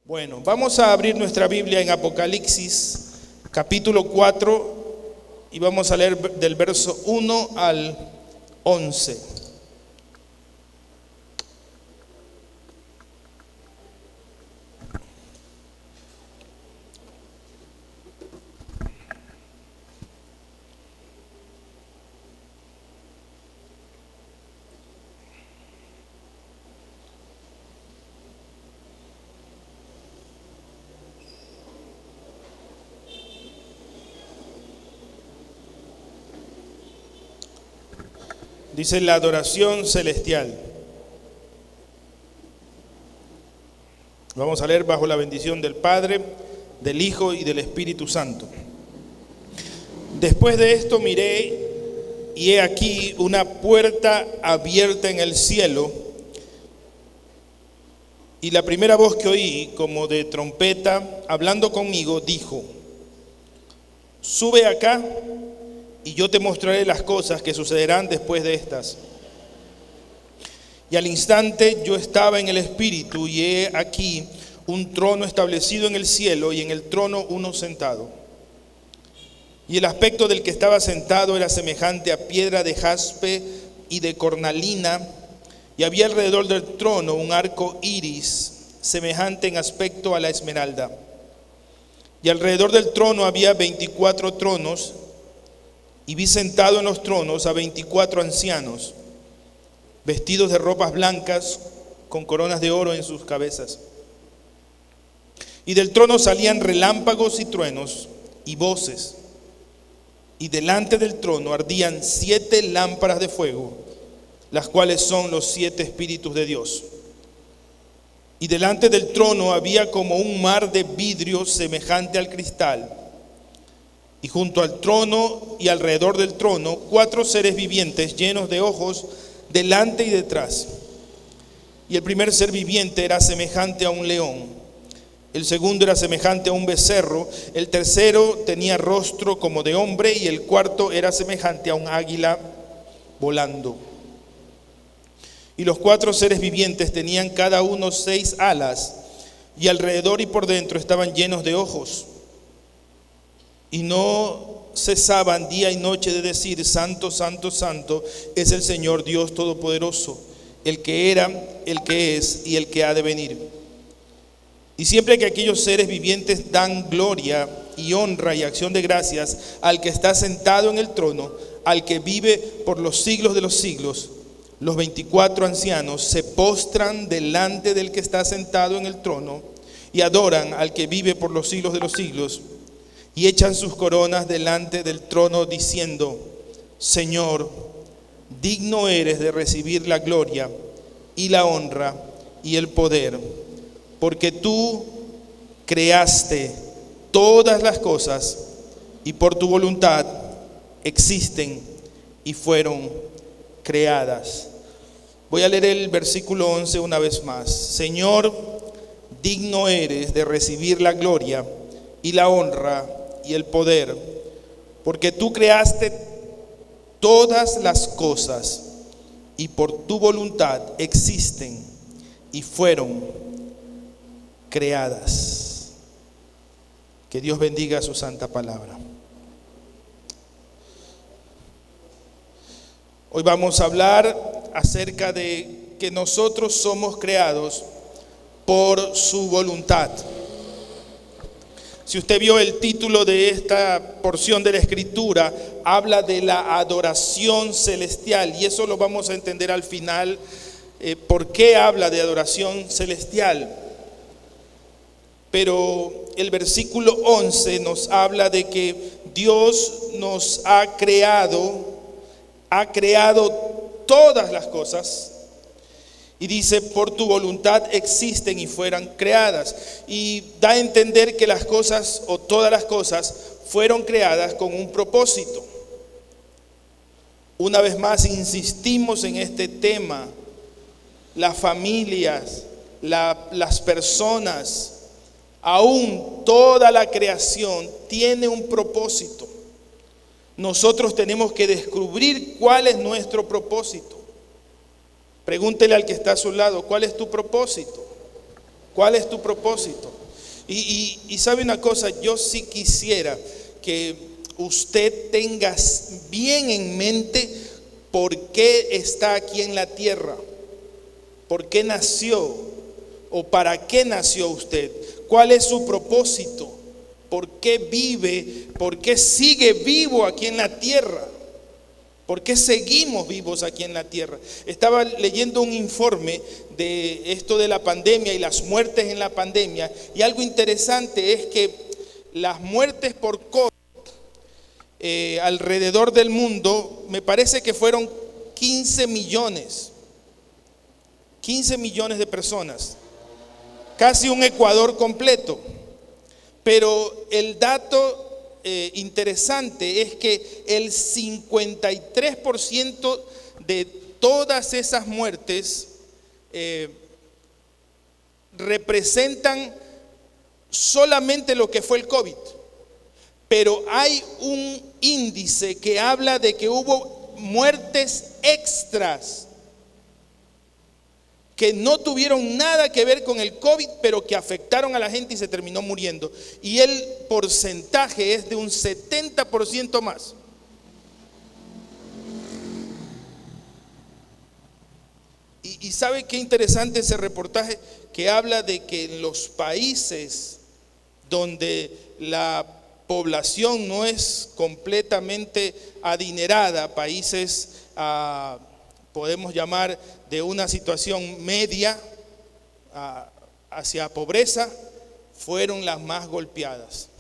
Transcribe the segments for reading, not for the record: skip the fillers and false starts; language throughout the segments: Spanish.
Bueno, vamos a abrir nuestra Biblia en Apocalipsis, capítulo 4, y vamos a leer del verso 1 al 11. Dice la adoración celestial. Vamos a leer bajo la bendición del Padre, del Hijo y del Espíritu Santo. Después de esto miré y he aquí una puerta abierta en el cielo, y la primera voz que oí, como de trompeta, hablando conmigo, dijo: sube acá y yo te mostraré las cosas que sucederán después de estas. Y al instante yo estaba en el Espíritu, y he aquí un trono establecido en el cielo, y en el trono uno sentado. Y el aspecto del que estaba sentado era semejante a piedra de jaspe y de cornalina, y había alrededor del trono un arco iris, semejante en aspecto a la esmeralda. Y alrededor del trono había 24 tronos, y vi sentado en los tronos a 24 ancianos, vestidos de ropas blancas, con coronas de oro en sus cabezas. Y del trono salían relámpagos y truenos y voces. Y delante del trono ardían 7 lámparas de fuego, las cuales son los 7 espíritus de Dios. Y delante del trono había como un mar de vidrio semejante al cristal. Y junto al trono y alrededor del trono, 4 seres vivientes llenos de ojos delante y detrás. Y el primer ser viviente era semejante a un león, el segundo era semejante a un becerro, el tercero tenía rostro como de hombre, y el cuarto era semejante a un águila volando. Y los 4 seres vivientes tenían cada uno 6 alas, y alrededor y por dentro estaban llenos de ojos. Y no cesaban día y noche de decir: Santo, Santo, Santo es el Señor Dios Todopoderoso, el que era, el que es y el que ha de venir. Y siempre que aquellos seres vivientes dan gloria y honra y acción de gracias al que está sentado en el trono, al que vive por los siglos de los siglos, los 24 ancianos se postran delante del que está sentado en el trono y adoran al que vive por los siglos de los siglos. Y echan sus coronas delante del trono diciendo: Señor, digno eres de recibir la gloria y la honra y el poder, porque tú creaste todas las cosas y por tu voluntad existen y fueron creadas. Voy a leer el versículo 11 una vez más. Señor, digno eres de recibir la gloria y la honra y el poder, porque tú creaste todas las cosas y por tu voluntad existen y fueron creadas. Que Dios bendiga su santa palabra. Hoy vamos a hablar acerca de que nosotros somos creados por su voluntad. Si usted vio el título de esta porción de la Escritura, habla de la adoración celestial, y eso lo vamos a entender al final, por qué habla de adoración celestial. Pero el versículo 11 nos habla de que Dios nos ha creado todas las cosas. Y dice: por tu voluntad existen y fueran creadas. Y da a entender que las cosas, o todas las cosas, fueron creadas con un propósito. Una vez más insistimos en este tema. Las familias, las personas, aún toda la creación tiene un propósito. Nosotros tenemos que descubrir cuál es nuestro propósito. Pregúntele al que está a su lado: ¿cuál es tu propósito? ¿Cuál es tu propósito? Y sabe una cosa, yo sí quisiera que usted tenga bien en mente por qué está aquí en la tierra, por qué nació o para qué nació usted, cuál es su propósito, por qué vive, por qué sigue vivo aquí en la tierra. ¿Por qué seguimos vivos aquí en la tierra? Estaba leyendo un informe de esto de la pandemia y las muertes en la pandemia, y algo interesante es que las muertes por COVID alrededor del mundo, me parece que fueron 15 millones de personas, casi un Ecuador completo. Pero el dato interesante es que el 53% de todas esas muertes representan solamente lo que fue el COVID. Pero hay un índice que habla de que hubo muertes extras que no tuvieron nada que ver con el COVID, pero que afectaron a la gente y se terminó muriendo. Y el porcentaje es de un 70% más. Y ¿sabe qué interesante ese reportaje? Que habla de que en los países donde la población no es completamente adinerada, países podemos llamar de una situación media hacia pobreza, fueron las más golpeadas.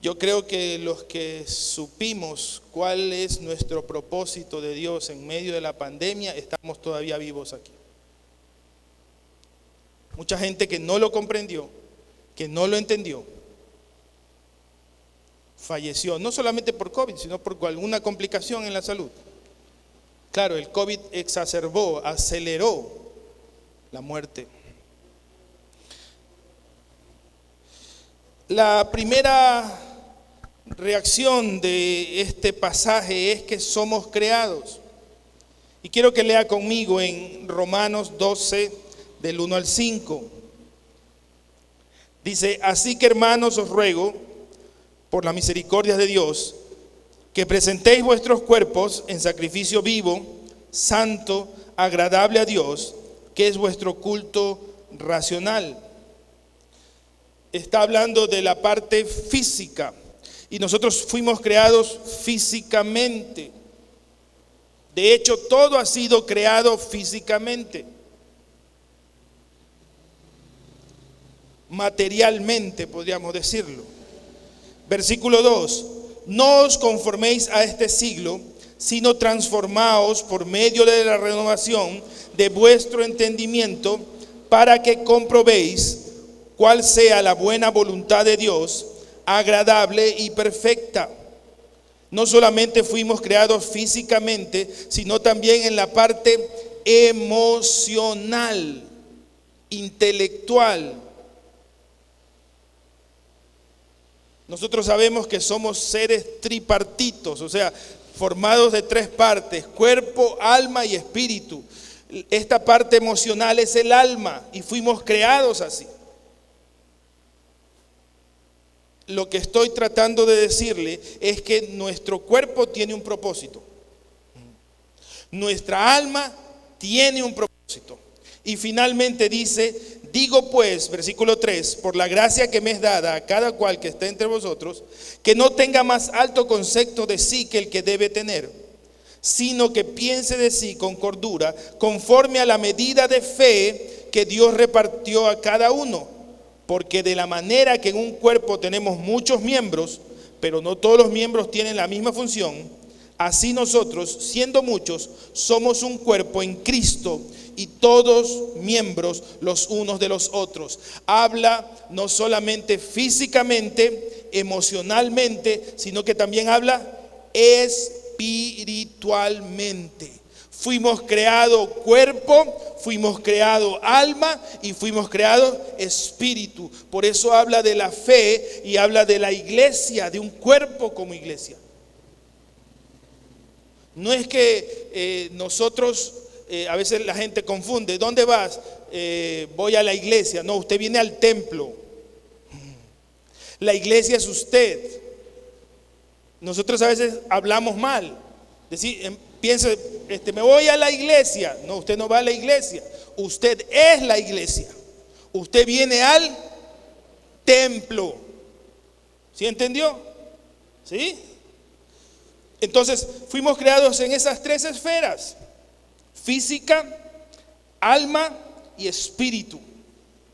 Yo creo que los que supimos cuál es nuestro propósito de Dios en medio de la pandemia, estamos todavía vivos aquí. Mucha gente que no lo comprendió, que no lo entendió, falleció, no solamente por COVID, sino por alguna complicación en la salud. Claro, el COVID exacerbó, aceleró la muerte. La primera reacción de este pasaje es que somos creados. Y quiero que lea conmigo en Romanos 12, del 1 al 5. Dice: así que, hermanos, os ruego, por la misericordia de Dios, que presentéis vuestros cuerpos en sacrificio vivo, santo, agradable a Dios, que es vuestro culto racional. Está hablando de la parte física, y nosotros fuimos creados físicamente. De hecho, todo ha sido creado físicamente, materialmente, podríamos decirlo. Versículo 2: no os conforméis a este siglo, sino transformaos por medio de la renovación de vuestro entendimiento, para que comprobéis cuál sea la buena voluntad de Dios, agradable y perfecta. No solamente fuimos creados físicamente, sino también en la parte emocional, intelectual. Nosotros sabemos que somos seres tripartitos, o sea, formados de tres partes: cuerpo, alma y espíritu. Esta parte emocional es el alma y fuimos creados así. Lo que estoy tratando de decirle es que nuestro cuerpo tiene un propósito. Nuestra alma tiene un propósito. Y finalmente dice: digo pues, versículo 3, por la gracia que me es dada a cada cual que esté entre vosotros, que no tenga más alto concepto de sí que el que debe tener, sino que piense de sí con cordura, conforme a la medida de fe que Dios repartió a cada uno. Porque de la manera que en un cuerpo tenemos muchos miembros, pero no todos los miembros tienen la misma función, así nosotros, siendo muchos, somos un cuerpo en Cristo, y todos miembros los unos de los otros. Habla no solamente físicamente, emocionalmente, sino que también habla espiritualmente. Fuimos creados cuerpo, fuimos creados alma y fuimos creados espíritu. Por eso habla de la fe y habla de la iglesia, de un cuerpo como iglesia. No es que nosotros a veces la gente confunde. ¿Dónde vas? Voy a la iglesia. No, usted viene al templo. La iglesia es usted. Nosotros a veces hablamos mal. Piensa, me voy a la iglesia. No, usted no va a la iglesia. Usted es la iglesia. Usted viene al templo. ¿Sí entendió? ¿Sí? Entonces, fuimos creados en esas tres esferas: física, alma y espíritu.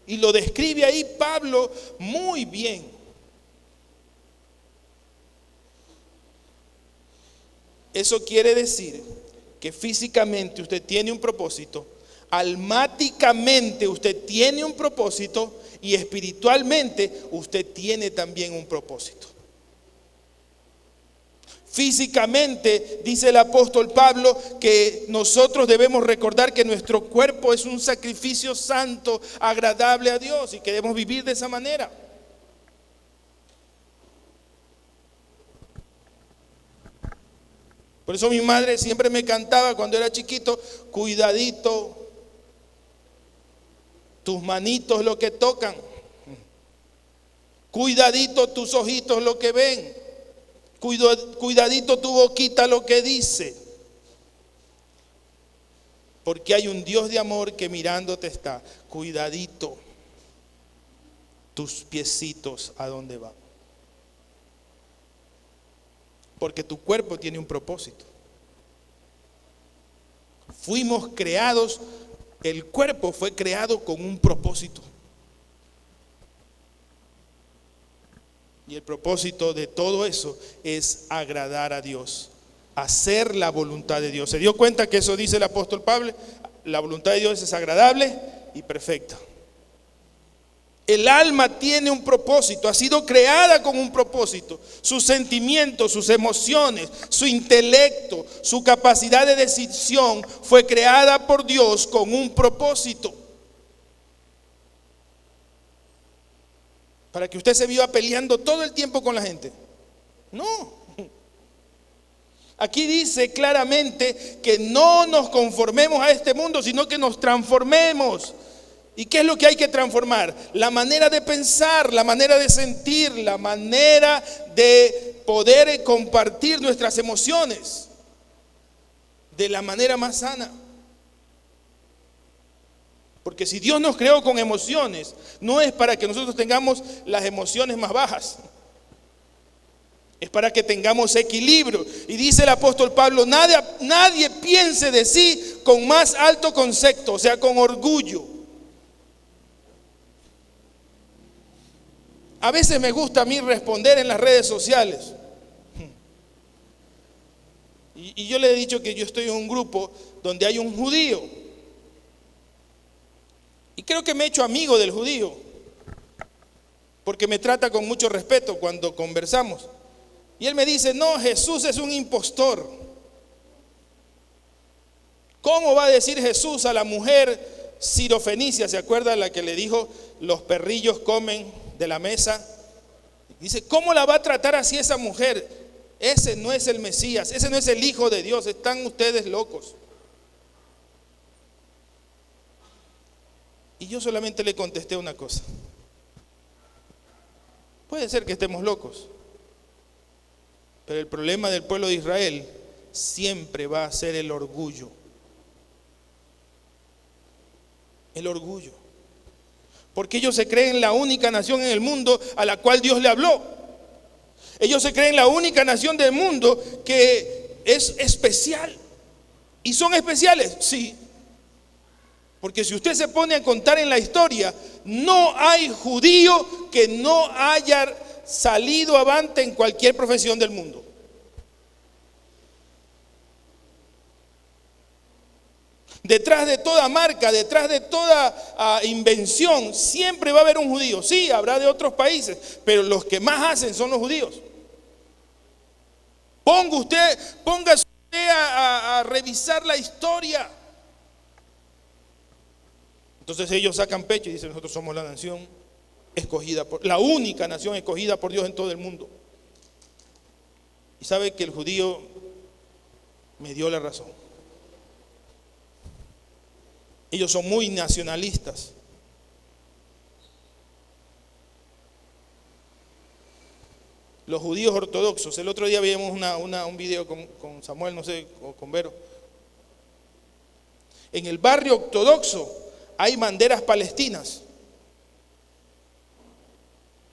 Y lo describe ahí Pablo muy bien. Eso quiere decir que físicamente usted tiene un propósito, almáticamente usted tiene un propósito y espiritualmente usted tiene también un propósito. Físicamente, dice el apóstol Pablo, que nosotros debemos recordar que nuestro cuerpo es un sacrificio santo, agradable a Dios, y que debemos vivir de esa manera. Por eso mi madre siempre me cantaba cuando era chiquito: cuidadito, tus manitos lo que tocan, cuidadito tus ojitos lo que ven, cuidadito tu boquita lo que dice, porque hay un Dios de amor que mirándote está. Cuidadito tus piecitos a dónde van, porque tu cuerpo tiene un propósito. Fuimos creados, el cuerpo fue creado con un propósito. Y el propósito de todo eso es agradar a Dios, hacer la voluntad de Dios. ¿Se dio cuenta que eso dice el apóstol Pablo? La voluntad de Dios es agradable y perfecta. El alma tiene un propósito, ha sido creada con un propósito. Sus sentimientos, sus emociones, su intelecto, su capacidad de decisión fue creada por Dios con un propósito. Para que usted se viva peleando todo el tiempo con la gente. No. Aquí dice claramente que no nos conformemos a este mundo, sino que nos transformemos. ¿Y qué es lo que hay que transformar? La manera de pensar, la manera de sentir, la manera de poder compartir nuestras emociones de la manera más sana. Porque si Dios nos creó con emociones, no es para que nosotros tengamos las emociones más bajas. Es para que tengamos equilibrio. Y dice el apóstol Pablo: nadie piense de sí con más alto concepto, o sea, con orgullo. A veces me gusta a mí responder en las redes sociales. Y yo le he dicho que yo estoy en un grupo donde hay un judío. Y creo que me he hecho amigo del judío, porque me trata con mucho respeto cuando conversamos. Y él me dice: no, Jesús es un impostor. ¿Cómo va a decir Jesús a la mujer sirofenicia? ¿Se acuerda la que le dijo: los perrillos comen de la mesa? Dice: ¿cómo la va a tratar así esa mujer? Ese no es el Mesías, ese no es el Hijo de Dios, están ustedes locos. Y yo solamente le contesté una cosa: puede ser que estemos locos, pero el problema del pueblo de Israel siempre va a ser el orgullo. El orgullo. Porque ellos se creen la única nación en el mundo a la cual Dios le habló. Ellos se creen la única nación del mundo que es especial. ¿Y son especiales? Sí. Porque si usted se pone a contar en la historia, no hay judío que no haya salido avante en cualquier profesión del mundo. Detrás de toda marca, detrás de toda invención, siempre va a haber un judío. Sí, habrá de otros países, pero los que más hacen son los judíos. Póngase usted a revisar la historia. Entonces ellos sacan pecho y dicen: nosotros somos la nación escogida, la única nación escogida por Dios en todo el mundo. Y sabe que el judío me dio la razón. Ellos son muy nacionalistas. Los judíos ortodoxos. El otro día vimos un video con Samuel, no sé, o con Vero. En el barrio ortodoxo hay banderas palestinas.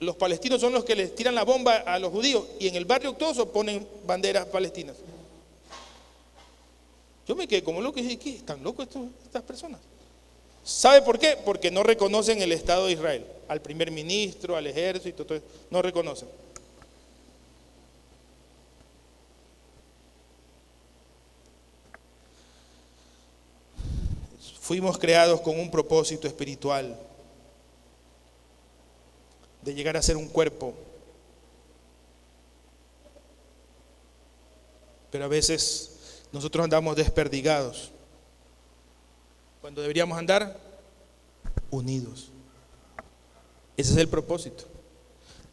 Los palestinos son los que les tiran la bomba a los judíos, y en el barrio ortodoxo ponen banderas palestinas. Yo me quedé como loco y dije, ¿qué? ¿Están locos estas personas? ¿Sabe por qué? Porque no reconocen el Estado de Israel. Al primer ministro, al ejército, todo eso, no reconocen. Fuimos creados con un propósito espiritual de llegar a ser un cuerpo. Pero a veces nosotros andamos desperdigados cuando deberíamos andar unidos. Ese es el propósito.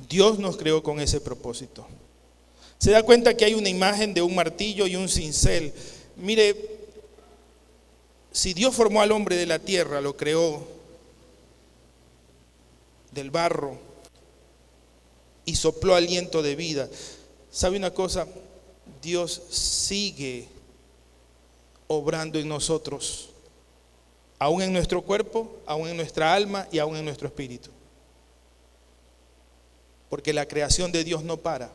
Dios nos creó con ese propósito. Se da cuenta que hay una imagen de un martillo y un cincel. Mire, si Dios formó al hombre de la tierra, lo creó del barro y sopló aliento de vida. ¿Sabe una cosa? Dios sigue obrando en nosotros, aún en nuestro cuerpo, aún en nuestra alma y aún en nuestro espíritu. Porque la creación de Dios no para.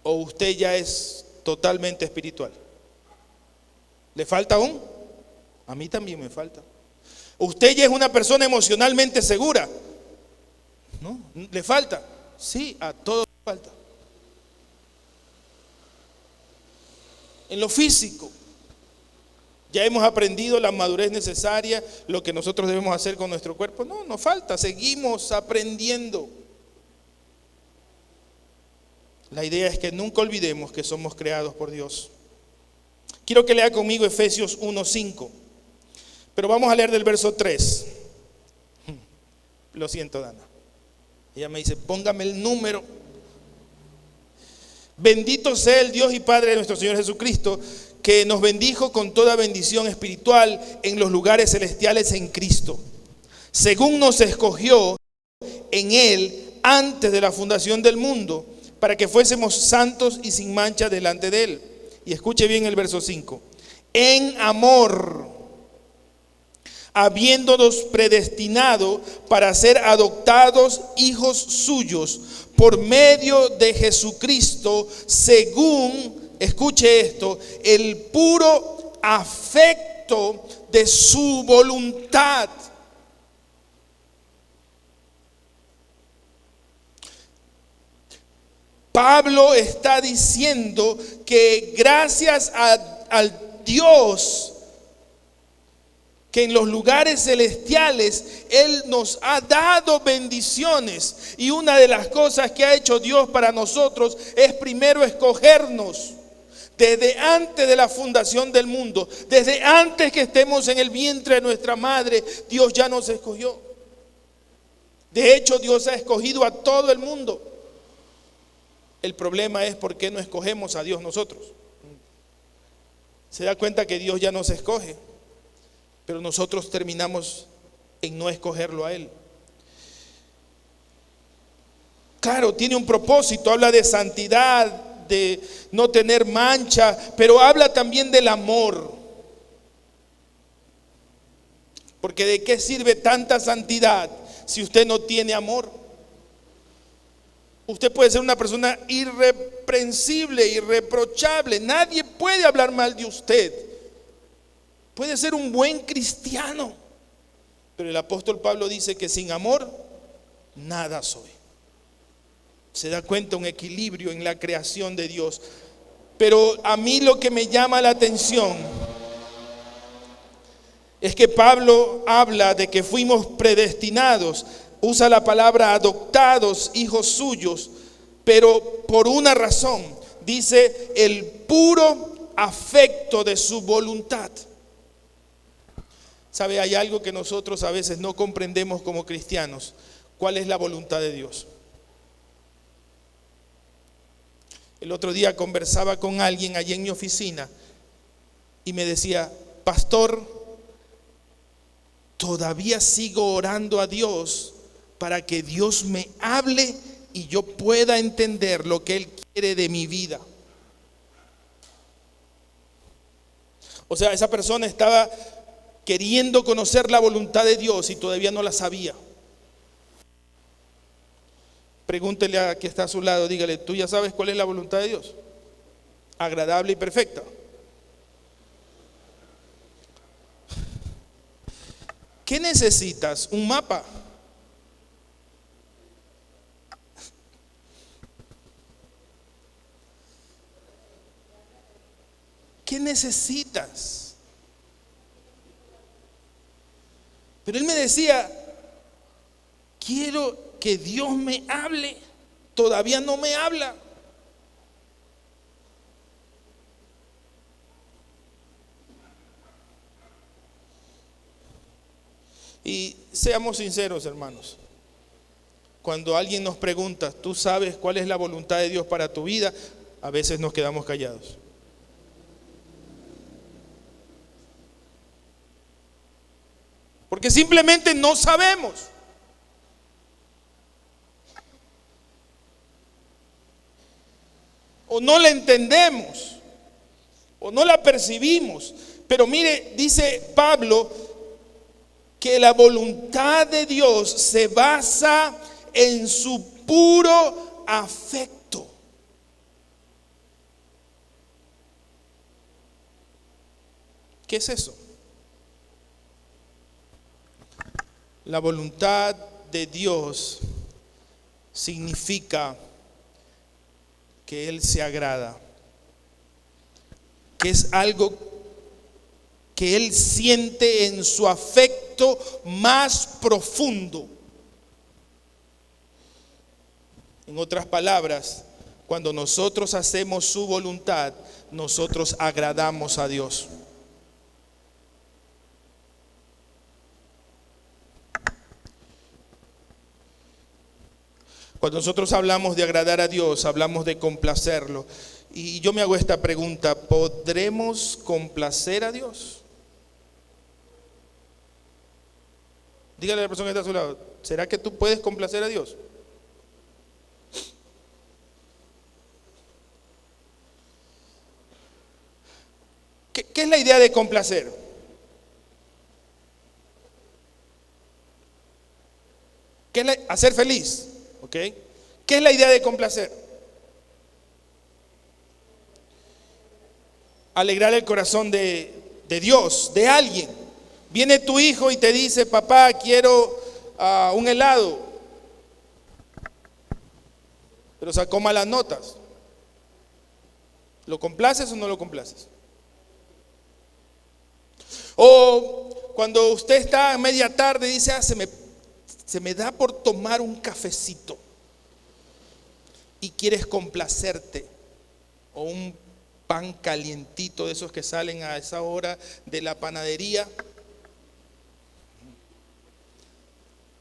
O usted ya es totalmente espiritual. ¿Le falta aún? A mí también me falta. ¿Usted ya es una persona emocionalmente segura? ¿No? ¿Le falta? Sí, a todos le falta. En lo físico, ya hemos aprendido la madurez necesaria, lo que nosotros debemos hacer con nuestro cuerpo. No, nos falta, seguimos aprendiendo. La idea es que nunca olvidemos que somos creados por Dios. Quiero que lea conmigo Efesios 1:5, pero vamos a leer del verso 3. Lo siento, Dana. Ella me dice, póngame el número. Bendito sea el Dios y Padre de nuestro Señor Jesucristo, que nos bendijo con toda bendición espiritual en los lugares celestiales en Cristo, según nos escogió en Él antes de la fundación del mundo, para que fuésemos santos y sin mancha delante de Él. Y escuche bien el verso 5. En amor, habiéndonos predestinado para ser adoptados hijos suyos por medio de Jesucristo, según, escuche esto, el puro afecto de su voluntad. Pablo está diciendo que gracias al Dios que en los lugares celestiales Él nos ha dado bendiciones, y una de las cosas que ha hecho Dios para nosotros es primero escogernos. Desde antes de la fundación del mundo, desde antes que estemos en el vientre de nuestra madre, Dios ya nos escogió. De hecho, Dios ha escogido a todo el mundo. El problema es por qué no escogemos a Dios nosotros. Se da cuenta que Dios ya nos escoge, pero nosotros terminamos en no escogerlo a Él. Claro, tiene un propósito, habla de santidad, de no tener mancha, pero habla también del amor. Porque ¿de qué sirve tanta santidad si usted no tiene amor? Usted puede ser una persona irreprensible, irreprochable. Nadie puede hablar mal de usted. Puede ser un buen cristiano. Pero el apóstol Pablo dice que sin amor, nada soy. Se da cuenta un equilibrio en la creación de Dios. Pero a mí lo que me llama la atención es que Pablo habla de que fuimos predestinados. Usa la palabra adoptados, hijos suyos, pero por una razón. Dice el puro afecto de su voluntad. ¿Sabe? Hay algo que nosotros a veces no comprendemos como cristianos. ¿Cuál es la voluntad de Dios? El otro día conversaba con alguien allí en mi oficina y me decía, pastor, todavía sigo orando a Dios para que Dios me hable y yo pueda entender lo que Él quiere de mi vida. O sea, esa persona estaba queriendo conocer la voluntad de Dios y todavía no la sabía. Pregúntele a quien está a su lado, dígale, ¿tú ya sabes cuál es la voluntad de Dios? Agradable y perfecta. ¿Qué necesitas? Un mapa. ¿Qué necesitas? Pero él me decía, quiero que Dios me hable. Todavía no me habla. Y seamos sinceros, hermanos. Cuando alguien nos pregunta, ¿tú sabes cuál es la voluntad de Dios para tu vida? A veces nos quedamos callados. Porque simplemente no sabemos. O no la entendemos. O no la percibimos. Pero mire, dice Pablo, que la voluntad de Dios se basa en su puro afecto. ¿Qué es eso? La voluntad de Dios significa que Él se agrada, que es algo que Él siente en su afecto más profundo. En otras palabras, cuando nosotros hacemos su voluntad, nosotros agradamos a Dios. Cuando nosotros hablamos de agradar a Dios, hablamos de complacerlo. Y yo me hago esta pregunta, ¿podremos complacer a Dios? Dígale a la persona que está a su lado, ¿será que tú puedes complacer a Dios? ¿Qué es la idea de complacer? ¿Qué es hacer feliz? ¿Ok? ¿Qué es la idea de complacer? Alegrar el corazón de Dios, de alguien. Viene tu hijo y te dice, papá, quiero un helado, pero sacó malas notas. ¿Lo complaces o no lo complaces? O cuando usted está a media tarde y dice, se me da por tomar un cafecito, y quieres complacerte, o un pan calientito de esos que salen a esa hora de la panadería,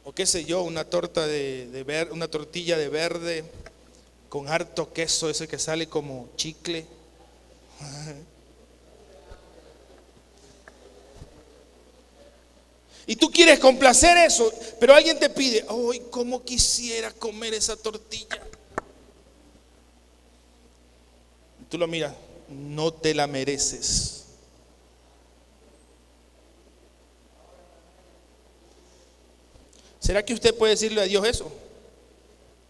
o qué sé yo, una una tortilla de verde con harto queso, ese que sale como chicle. Y tú quieres complacer eso, pero alguien te pide, ¡ay, cómo quisiera comer esa tortilla! Tú lo miras, no te la mereces. ¿Será que usted puede decirle a Dios eso?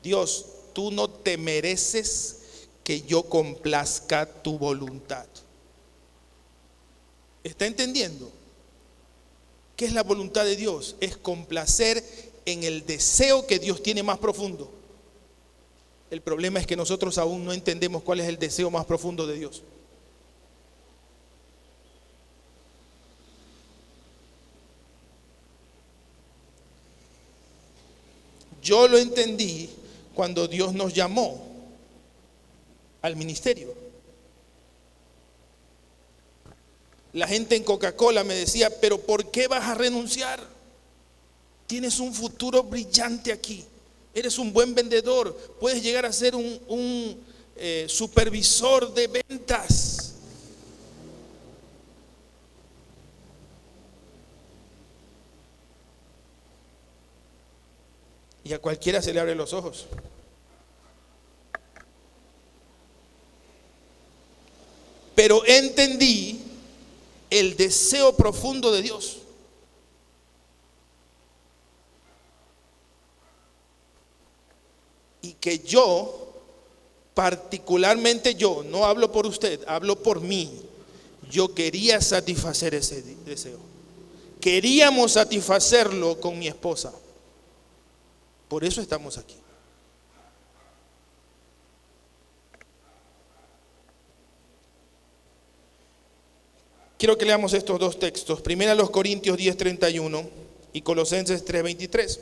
Dios, tú no te mereces que yo complazca tu voluntad. ¿Está entendiendo? ¿Qué es la voluntad de Dios? Es complacer en el deseo que Dios tiene más profundo. El problema es que nosotros aún no entendemos cuál es el deseo más profundo de Dios. Yo lo entendí cuando Dios nos llamó al ministerio. La gente en Coca-Cola me decía, pero ¿por qué vas a renunciar? Tienes un futuro brillante aquí. Eres un buen vendedor. Puedes llegar a ser un supervisor de ventas. Y a cualquiera se le abren los ojos. Pero entendí el deseo profundo de Dios. Y que yo, particularmente yo, no hablo por usted, hablo por mí, yo quería satisfacer ese deseo. Queríamos satisfacerlo con mi esposa. Por eso estamos aquí. Quiero que leamos estos dos textos. Primera los Corintios 10:31 y Colosenses 3:23.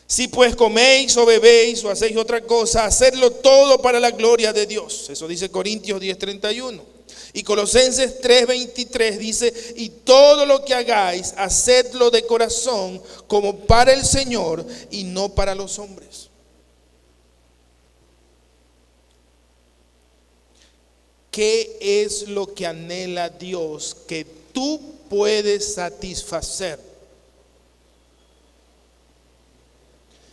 Si pues coméis o bebéis o hacéis otra cosa, hacedlo todo para la gloria de Dios. Eso dice Corintios 10:31. Y Colosenses 3:23 dice, y todo lo que hagáis, hacedlo de corazón como para el Señor y no para los hombres. ¿Qué es lo que anhela Dios que tú puedes satisfacer?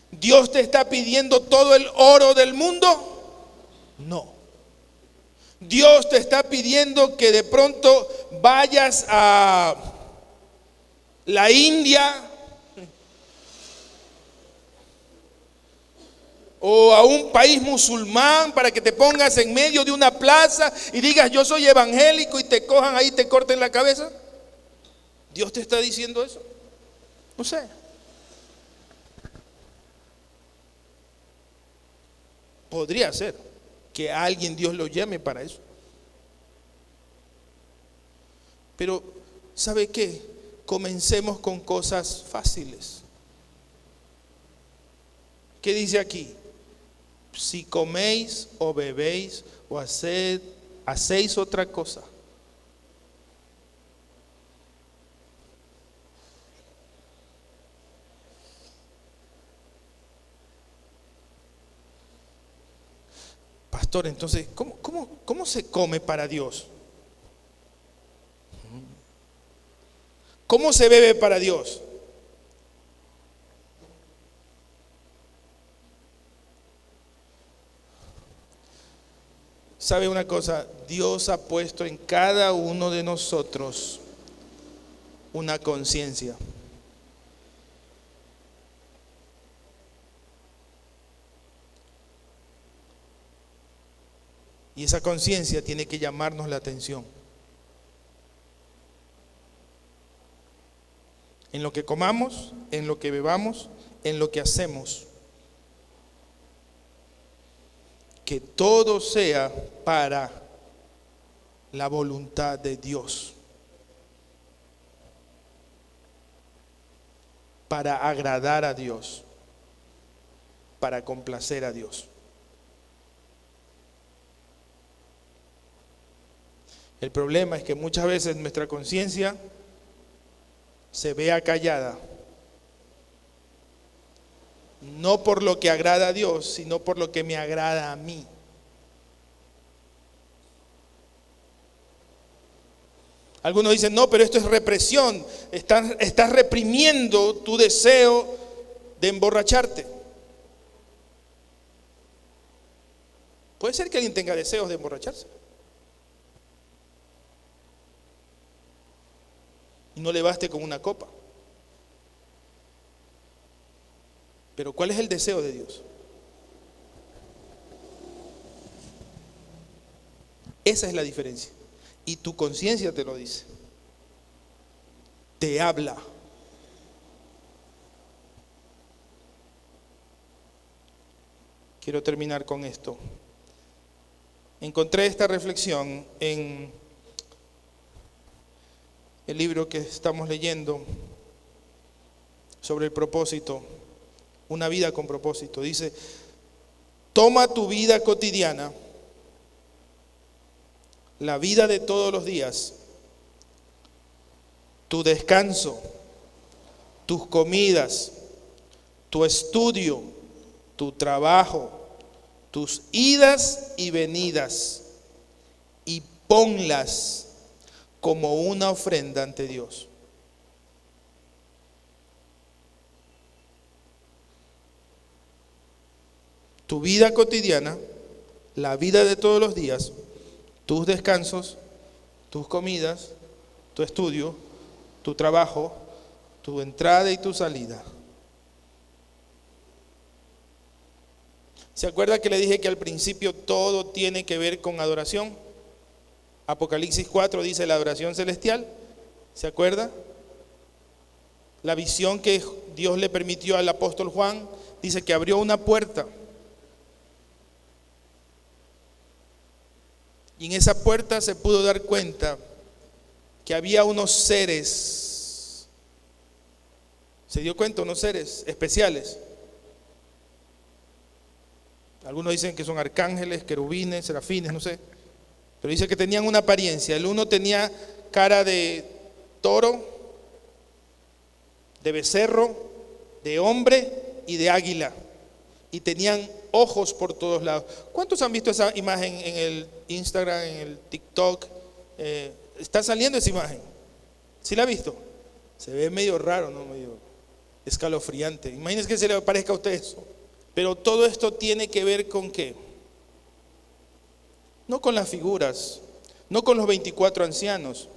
¿Dios te está pidiendo todo el oro del mundo? No. Dios te está pidiendo que de pronto vayas a la India o a un país musulmán para que te pongas en medio de una plaza y digas yo soy evangélico y te cojan ahí y te corten la cabeza. ¿Dios te está diciendo eso? No sé. Podría ser que a alguien Dios lo llame para eso. Pero ¿sabe qué? Comencemos con cosas fáciles. ¿Qué dice aquí? Si coméis o bebéis o hacéis otra cosa. Pastor, entonces, ¿cómo se come para Dios? ¿Cómo se bebe para Dios? ¿Sabe una cosa? Dios ha puesto en cada uno de nosotros una conciencia. Y esa conciencia tiene que llamarnos la atención. En lo que comamos, en lo que bebamos, en lo que hacemos. Que todo sea para la voluntad de Dios. Para agradar a Dios. Para complacer a Dios. El problema es que muchas veces nuestra conciencia se ve acallada. No por lo que agrada a Dios, sino por lo que me agrada a mí. Algunos dicen, no, pero esto es represión. Estás reprimiendo tu deseo de emborracharte. Puede ser que alguien tenga deseos de emborracharse. Y no le baste con una copa. Pero ¿cuál es el deseo de Dios? Esa es la diferencia. Y tu conciencia te lo dice. Te habla. Quiero terminar con esto. Encontré esta reflexión en el libro que estamos leyendo sobre el propósito, una vida con propósito. Dice, toma tu vida cotidiana, la vida de todos los días, tu descanso, tus comidas, tu estudio, tu trabajo, tus idas y venidas, y ponlas como una ofrenda ante Dios. tu vida cotidiana, la vida de todos los días, tus descansos, tus comidas, tu estudio, tu trabajo, tu entrada y tu salida. ¿Se acuerda que le dije que al principio todo tiene que ver con adoración? Apocalipsis 4 dice la adoración celestial. ¿Se acuerda? La visión que Dios le permitió al apóstol Juan dice que abrió una puerta. Y en esa puerta se pudo dar cuenta que había unos seres. ¿Se dio cuenta? Unos seres especiales. Algunos dicen que son arcángeles, querubines, serafines, no sé. Pero dice que tenían una apariencia. El uno tenía cara de toro, de becerro, de hombre y de águila. Y tenían ojos por todos lados. ¿Cuántos han visto esa imagen en el Instagram, en el TikTok? Está saliendo esa imagen. ¿Sí la ha visto? Se ve medio raro, ¿no? Medio escalofriante. Imagínense que se le parezca a usted eso. Pero todo esto tiene que ver con ¿qué? No con las figuras, no con los 24 ancianos.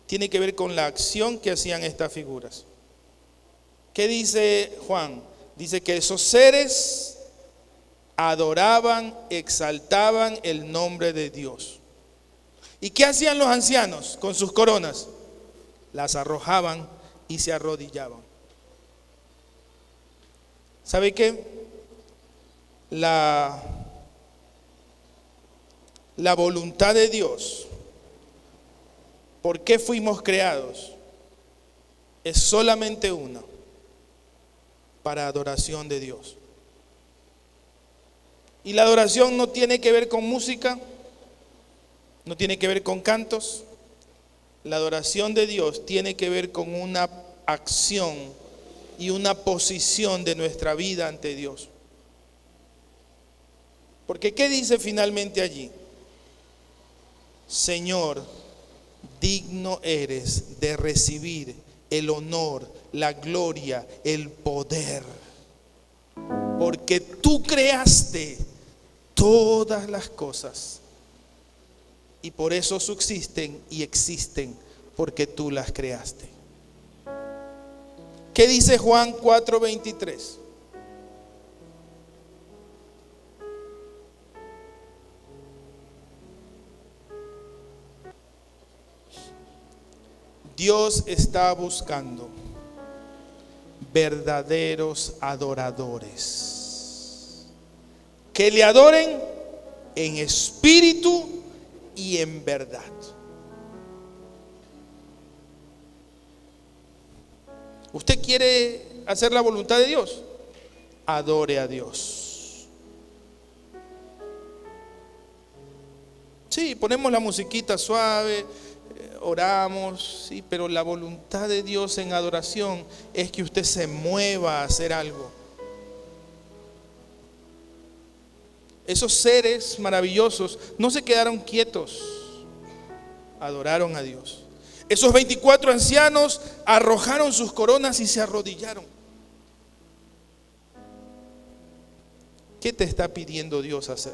Tiene que ver con la acción que hacían estas figuras. ¿Qué dice Juan? Dice que esos seres adoraban, exaltaban el nombre de Dios. ¿Y qué hacían los ancianos con sus coronas? Las arrojaban y se arrodillaban. ¿Sabe qué? La voluntad de Dios, ¿por qué fuimos creados? Es solamente una, para adoración de Dios. Y la adoración no tiene que ver con música, no tiene que ver con cantos. La adoración de Dios tiene que ver con una acción y una posición de nuestra vida ante Dios. Porque ¿qué dice finalmente allí? Señor, digno eres de recibir el honor, la gloria, el poder. Porque tú creaste todas las cosas. Y por eso subsisten y existen, porque tú las creaste. ¿Qué dice Juan 4:23? Dios está buscando verdaderos adoradores que le adoren en espíritu y en verdad. ¿Usted quiere hacer la voluntad de Dios? Adore a Dios. Sí, ponemos la musiquita suave, oramos, sí, pero la voluntad de Dios en adoración es que usted se mueva a hacer algo. Esos seres maravillosos no se quedaron quietos, adoraron a Dios. Esos 24 ancianos arrojaron sus coronas y se arrodillaron. ¿Qué te está pidiendo Dios hacer?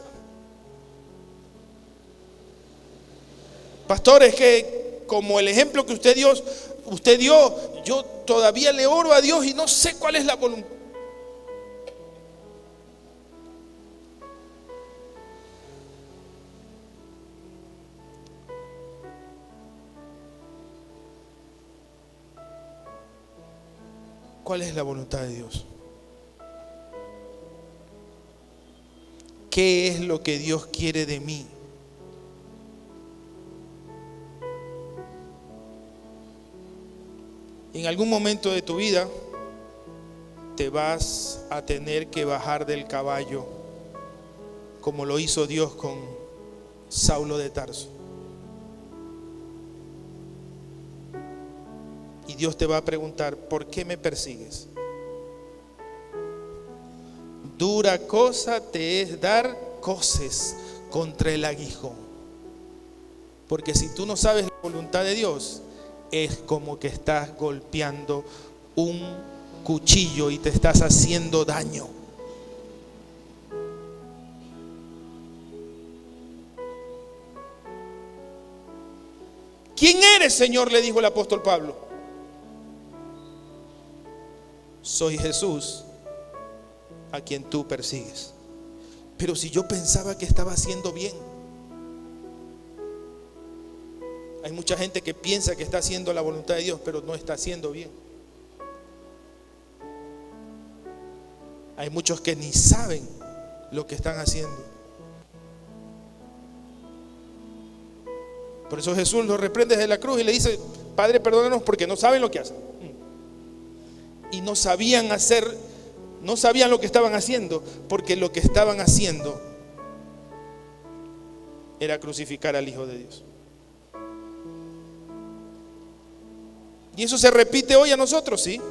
Pastor, es que como el ejemplo que usted dio, yo todavía le oro a Dios y no sé cuál es la voluntad. ¿Cuál es la voluntad de Dios? ¿Qué es lo que Dios quiere de mí? En algún momento de tu vida te vas a tener que bajar del caballo, como lo hizo Dios con Saulo de Tarso. Y Dios te va a preguntar, ¿por qué me persigues? Dura cosa te es dar coces contra el aguijón. Porque si tú no sabes la voluntad de Dios, es como que estás golpeando un cuchillo y te estás haciendo daño. ¿Quién eres, Señor?, le dijo el apóstol Pablo. Soy Jesús, a quien tú persigues. Pero si yo pensaba que estaba haciendo bien. Hay mucha gente que piensa que está haciendo la voluntad de Dios, pero no está haciendo bien. Hay muchos que ni saben lo que están haciendo. Por eso Jesús los reprende desde la cruz y le dice: Padre, perdónanos porque no saben lo que hacen. Y no sabían lo que estaban haciendo, porque lo que estaban haciendo era crucificar al Hijo de Dios. Y eso se repite hoy a nosotros, ¿sí?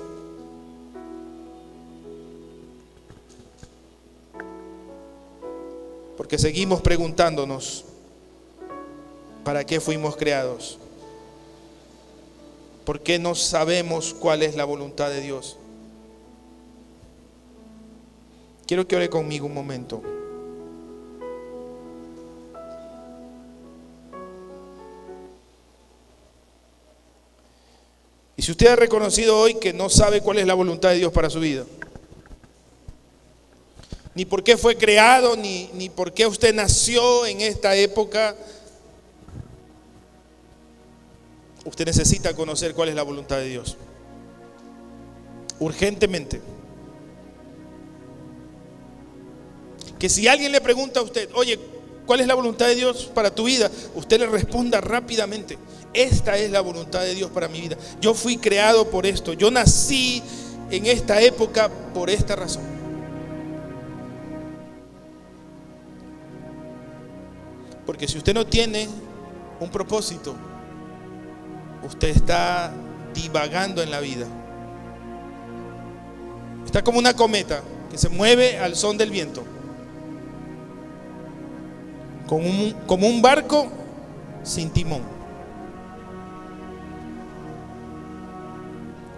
Porque seguimos preguntándonos: ¿para qué fuimos creados? ¿Por qué no sabemos cuál es la voluntad de Dios? Quiero que ore conmigo un momento. Y si usted ha reconocido hoy que no sabe cuál es la voluntad de Dios para su vida, ni por qué fue creado, ni por qué usted nació en esta época, usted necesita conocer cuál es la voluntad de Dios. Urgentemente. Que si alguien le pregunta a usted: oye, ¿cuál es la voluntad de Dios para tu vida?, usted le responda rápidamente: esta es la voluntad de Dios para mi vida. Yo fui creado por esto. Yo nací en esta época por esta razón. Porque si usted no tiene un propósito, usted está divagando en la vida. Está como una cometa que se mueve al son del viento, como un barco sin timón.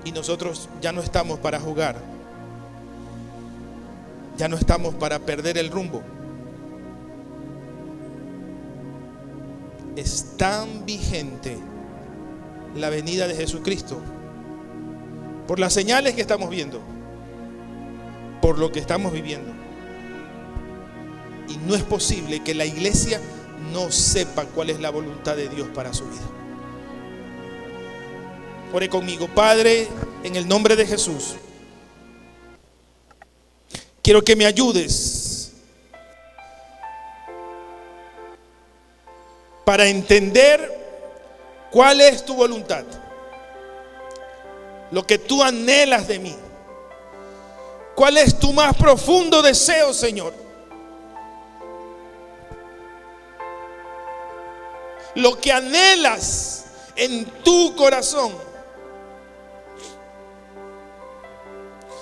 Y nosotros ya no estamos para jugar, ya no estamos para perder el rumbo. Es tan vigente la venida de Jesucristo por las señales que estamos viendo, por lo que estamos viviendo. Y no es posible que la iglesia no sepa cuál es la voluntad de Dios para su vida. Ore conmigo. Padre, en el nombre de Jesús, quiero que me ayudes para entender cuál es tu voluntad, lo que tú anhelas de mí. ¿Cuál es tu más profundo deseo, Señor? Lo que anhelas en tu corazón.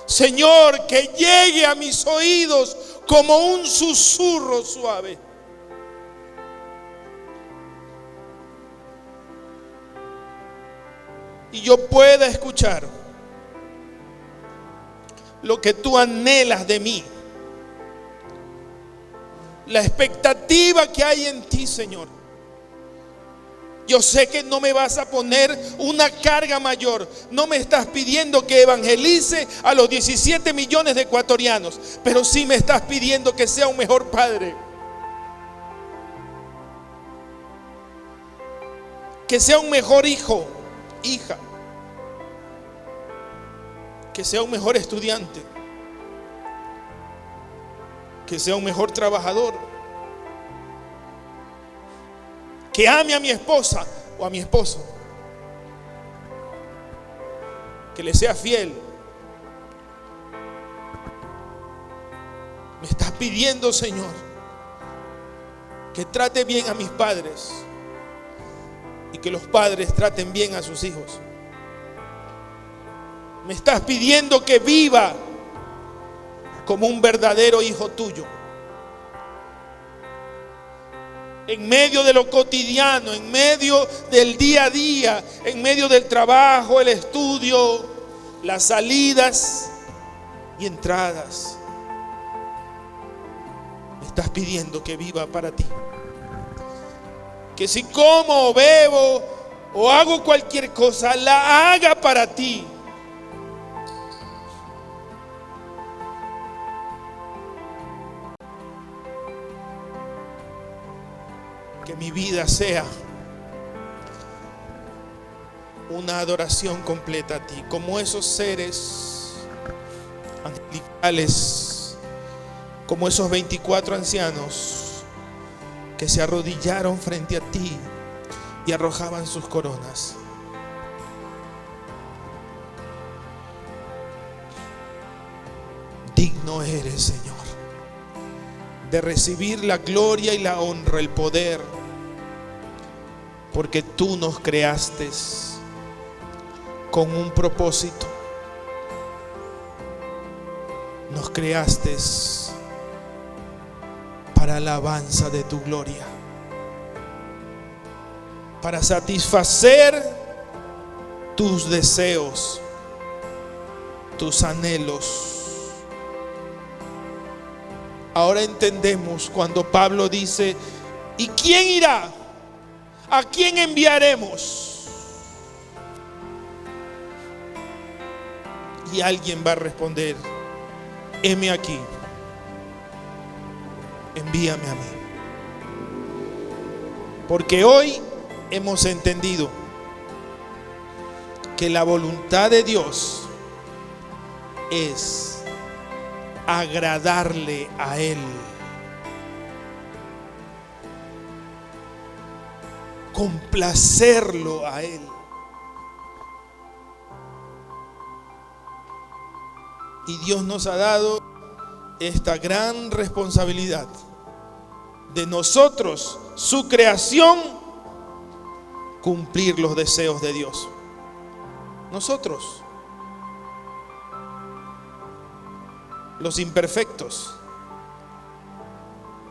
Señor, que llegue a mis oídos como un susurro suave. Y yo pueda escuchar lo que tú anhelas de mí. La expectativa que hay en ti, Señor. Yo sé que no me vas a poner una carga mayor. No me estás pidiendo que evangelice a los 17 millones de ecuatorianos, pero sí me estás pidiendo que sea un mejor padre, que sea un mejor hijo, hija, que sea un mejor estudiante, que sea un mejor trabajador, que ame a mi esposa o a mi esposo, que le sea fiel. Me estás pidiendo, Señor, que trate bien a mis padres y que los padres traten bien a sus hijos. Me estás pidiendo que viva como un verdadero hijo tuyo. En medio de lo cotidiano, en medio del día a día, en medio del trabajo, el estudio, las salidas y entradas. Me estás pidiendo que viva para ti. Que si como o bebo o hago cualquier cosa, la haga para ti. Que mi vida sea una adoración completa a ti, como esos seres angelicales, como esos 24 ancianos que se arrodillaron frente a ti y arrojaban sus coronas. Digno eres, Señor, de recibir la gloria y la honra, el poder, porque tú nos creaste con un propósito. Nos creaste para alabanza de tu gloria, para satisfacer tus deseos, tus anhelos. Ahora entendemos cuando Pablo dice: ¿y quién irá? ¿A quién enviaremos? Y alguien va a responder: heme aquí, envíame a mí. Porque hoy hemos entendido que la voluntad de Dios es agradarle a Él, complacerlo a Él. Y Dios nos ha dado esta gran responsabilidad de nosotros, su creación, cumplir los deseos de Dios. Nosotros, los imperfectos,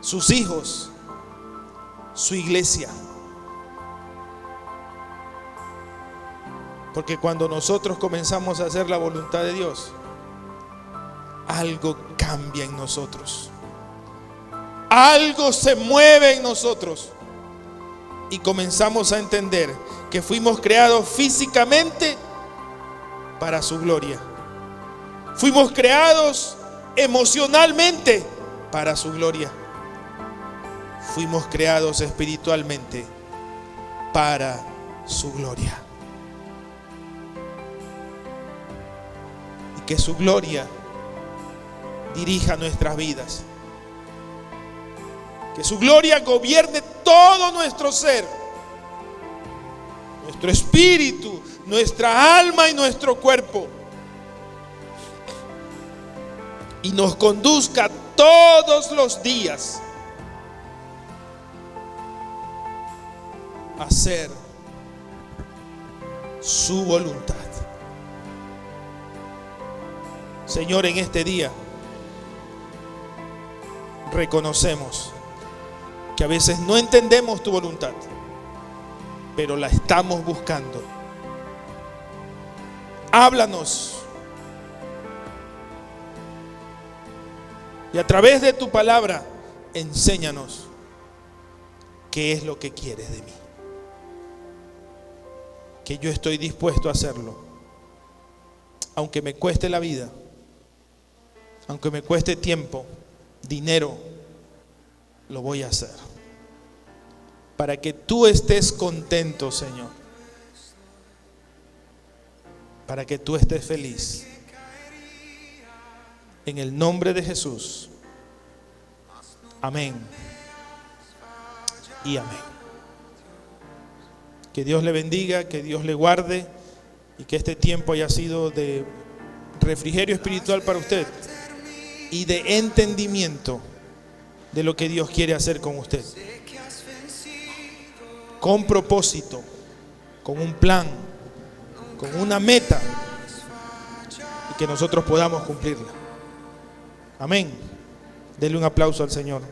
sus hijos, su iglesia. Porque cuando nosotros comenzamos a hacer la voluntad de Dios, algo cambia en nosotros. Algo se mueve en nosotros. Y comenzamos a entender que fuimos creados físicamente para su gloria. Fuimos creados emocionalmente para su gloria. Fuimos creados espiritualmente para su gloria. Y que su gloria dirija nuestras vidas. Que su gloria gobierne todo nuestro ser, nuestro espíritu, nuestra alma y nuestro cuerpo. Y nos conduzca todos los días a hacer su voluntad. Señor, en este día reconocemos que a veces no entendemos tu voluntad, pero la estamos buscando. Háblanos. Y a través de tu palabra, enséñanos qué es lo que quieres de mí. Que yo estoy dispuesto a hacerlo. Aunque me cueste la vida, aunque me cueste tiempo, dinero, lo voy a hacer. Para que tú estés contento, Señor. Para que tú estés feliz. En el nombre de Jesús. Amén. Y amén. Que Dios le bendiga, que Dios le guarde y que este tiempo haya sido de refrigerio espiritual para usted y de entendimiento de lo que Dios quiere hacer con usted. Con propósito, con un plan, con una meta y que nosotros podamos cumplirla. Amén. Denle un aplauso al Señor.